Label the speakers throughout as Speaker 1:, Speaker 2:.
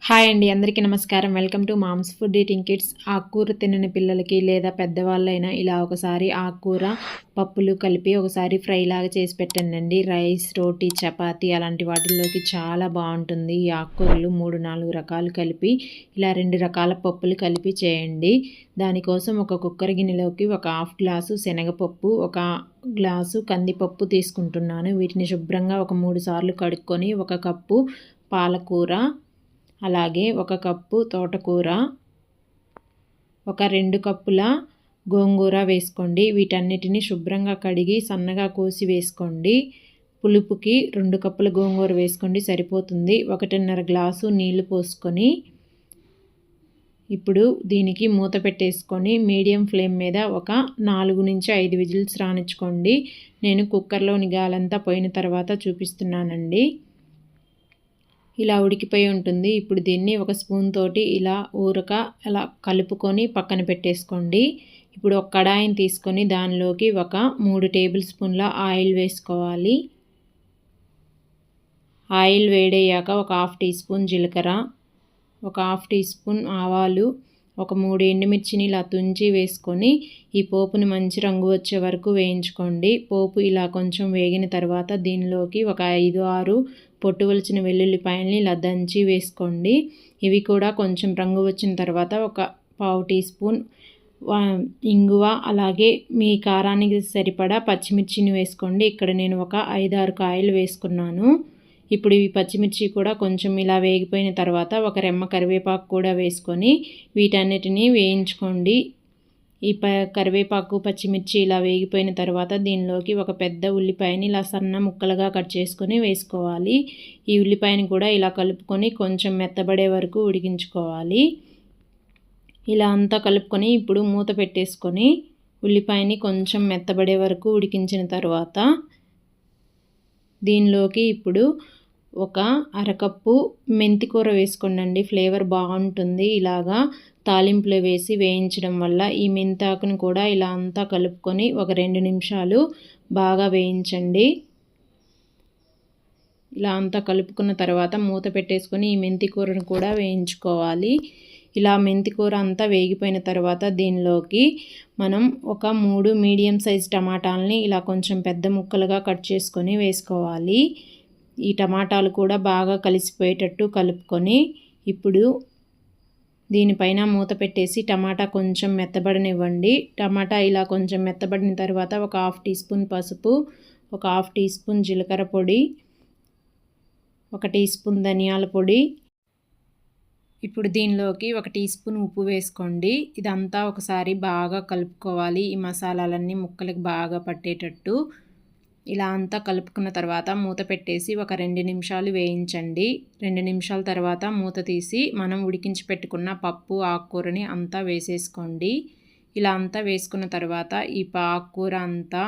Speaker 1: Hi అండి, అందరికీ నమస్కారం. Welcome to mom's food eating kids. ఆకుకూర తినని పిల్లలకి లేదా పెద్దవాళ్ళైనా ఇలా ఒకసారి ఆకుకూర పప్పులు కలిపి ఒకసారి ఫ్రై లాగా చేసి పెట్టండి. రైస్, రోటీ, చపాతీ అలాంటి వాటిల్లోకి చాలా బాగుంటుంది. ఈ ఆకుకూరలు 3-4 రకాలు కలిపి ఇలా 2 రకాల పప్పులు కలిపి చేయండి. దానికోసం ఒక కుక్కర్ గిన్నెలోకి ఒక హాఫ్ గ్లాసు శనగపప్పు, ఒక గ్లాసు కందిపప్పు తీసుకుంటున్నాను. వీటిని శుభ్రంగా ఒక 3 సార్లు కడుక్కొని, ఒక కప్పు పాలకూర, అలాగే ఒక కప్పు తోటకూర, ఒక 2 కప్పుల గోంగూర వేసుకోండి. వీటన్నిటిని శుభ్రంగా కడిగి సన్నగా కోసి వేసుకోండి. పులుపుకి 2 కప్పుల గోంగూర వేసుకోండి, సరిపోతుంది. 1.5 గ్లాసు నీళ్లు పోసుకొని ఇప్పుడు దీనికి మూత పెట్టేసుకొని మీడియం ఫ్లేమ్ మీద ఒక 4-5 విజిల్స్ రానిచ్చుకోండి. నేను కుక్కర్లోని గాలంతా పోయిన తర్వాత చూపిస్తున్నానండి. ఇలా ఉడికిపోయి ఉంటుంది. ఇప్పుడు దీన్ని ఒక స్పూన్ తోటి ఇలా అలా కలుపుకొని పక్కన పెట్టేసుకోండి. ఇప్పుడు ఒక కడాయిని తీసుకొని దానిలోకి ఒక 3 టేబుల్ స్పూన్ల ఆయిల్ వేసుకోవాలి. ఆయిల్ వేడయ్యాక ఒక హాఫ్ టీ స్పూన్ జీలకర్ర, ఒక హాఫ్ టీ స్పూన్ ఆవాలు, ఒక 3 ఎండుమిర్చిని ఇలా తుంచి వేసుకొని ఈ పోపుని మంచి రంగు వచ్చే వరకు వేయించుకోండి. పోపు ఇలా కొంచెం వేగిన తర్వాత దీనిలోకి ఒక 5-6 పొట్టు వలిచిన వెల్లుల్లిపాయల్ని ఇలా దంచి వేసుకోండి. ఇవి కూడా కొంచెం రంగు వచ్చిన తర్వాత ఒక పావు టీ స్పూన్ ఇంగువ, అలాగే మీ కారానికి సరిపడా పచ్చిమిర్చిని వేసుకోండి. ఇక్కడ నేను ఒక 5-6 కాయలు వేసుకున్నాను. ఇప్పుడు ఈ పచ్చిమిర్చి కూడా కొంచెం ఇలా వేగిపోయిన తర్వాత ఒక రెమ్మ కరివేపాకు కూడా వేసుకొని వీటన్నిటిని వేయించుకోండి. ఈ కరివేపాకు, పచ్చిమిర్చి ఇలా వేగిపోయిన తర్వాత దీనిలోకి ఒక పెద్ద ఉల్లిపాయని ఇలా సన్న ముక్కలుగా కట్ చేసుకొని వేసుకోవాలి. ఈ ఉల్లిపాయని కూడా ఇలా కలుపుకొని కొంచెం మెత్తబడే వరకు ఉడికించుకోవాలి. ఇలా అంతా కలుపుకొని ఇప్పుడు మూత పెట్టేసుకొని ఉల్లిపాయని కొంచెం మెత్తబడే వరకు ఉడికించిన తర్వాత దీనిలోకి ఇప్పుడు ఒక అరకప్పు మెంతికూర వేసుకోండి. ఫ్లేవర్ బాగుంటుంది. ఇలాగా తాలింపులో వేసి వేయించడం వల్ల ఈ మెంతాకును కూడా ఇలా అంతా కలుపుకొని ఒక 2 నిమిషాలు బాగా వేయించండి. ఇలా అంతా కలుపుకున్న తర్వాత మూత పెట్టేసుకొని ఈ మెంతికూరను కూడా వేయించుకోవాలి. ఇలా మెంతికూర అంతా వేగిపోయిన తర్వాత దీనిలోకి మనం ఒక 3 మీడియం సైజ్ టమాటాలని ఇలా కొంచెం పెద్ద ముక్కలుగా కట్ చేసుకొని వేసుకోవాలి. ఈ టమాటాలు కూడా బాగా కలిసిపోయేటట్టు కలుపుకొని ఇప్పుడు దీనిపైన మూత పెట్టేసి టమాటా కొంచెం మెత్తబడనివ్వండి. టమాటా ఇలా కొంచెం మెత్తబడిన తర్వాత ఒక హాఫ్ టీ స్పూన్ పసుపు, ఒక హాఫ్ టీ స్పూన్ జీలకర్ర పొడి, ఒక టీ స్పూన్ ధనియాల పొడి, ఇప్పుడు దీనిలోకి ఒక టీ స్పూన్ ఉప్పు వేసుకోండి. ఇదంతా ఒకసారి బాగా కలుపుకోవాలి. ఈ మసాలాలన్నీ ముక్కలకు బాగా పట్టేటట్టు ఇలా అంతా కలుపుకున్న తర్వాత మూత పెట్టేసి ఒక 2 నిమిషాలు వేయించండి. 2 నిమిషాల తర్వాత మూత తీసి మనం ఉడికించి పెట్టుకున్న పప్పు, ఆకుకూరని అంతా వేసేసుకోండి. ఇలా అంతా వేసుకున్న తర్వాత ఈ ఆకుకూర అంతా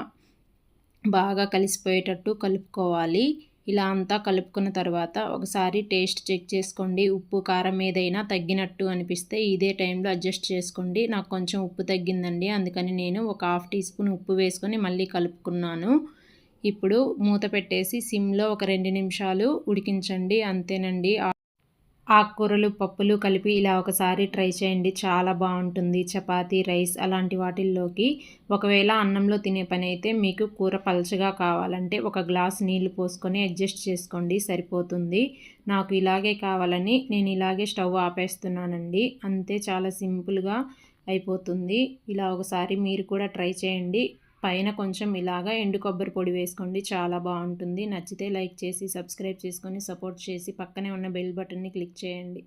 Speaker 1: బాగా కలిసిపోయేటట్టు కలుపుకోవాలి. ఇలా అంతా కలుపుకున్న తర్వాత ఒకసారి టేస్ట్ చెక్ చేసుకోండి. ఉప్పు, కారం ఏదైనా తగ్గినట్టు అనిపిస్తే ఇదే టైంలో అడ్జస్ట్ చేసుకోండి. నాకు కొంచెం ఉప్పు తగ్గిందండి, అందుకని నేను ఒక హాఫ్ టీ స్పూన్ ఉప్పు వేసుకొని మళ్ళీ కలుపుకున్నాను. ఇప్పుడు మూత పెట్టేసి సిమ్లో ఒక 2 నిమిషాలు ఉడికించండి. అంతేనండి. ఆకుకూరలు, పప్పులు కలిపి ఇలా ఒకసారి ట్రై చేయండి. చాలా బాగుంటుంది. చపాతీ, రైస్ అలాంటి వాటిల్లోకి. ఒకవేళ అన్నంలో తినే పని అయితే మీకు కూర పలచగా కావాలంటే ఒక గ్లాస్ నీళ్లు పోసుకొని అడ్జస్ట్ చేసుకోండి, సరిపోతుంది. నాకు ఇలాగే కావాలని నేను ఇలాగే స్టవ్ ఆపేస్తున్నానండి. అంతే, చాలా సింపుల్గా అయిపోతుంది. ఇలా ఒకసారి మీరు కూడా ట్రై చేయండి. పైన కొంచెం ఇలాగా ఎండు కొబ్బరి పొడి వేసుకోండి, చాలా బాగుంటుంది. నచ్చితే లైక్ చేసి సబ్స్క్రైబ్ చేసుకొని సపోర్ట్ చేసి పక్కనే ఉన్న బెల్ బటన్ని క్లిక్ చేయండి.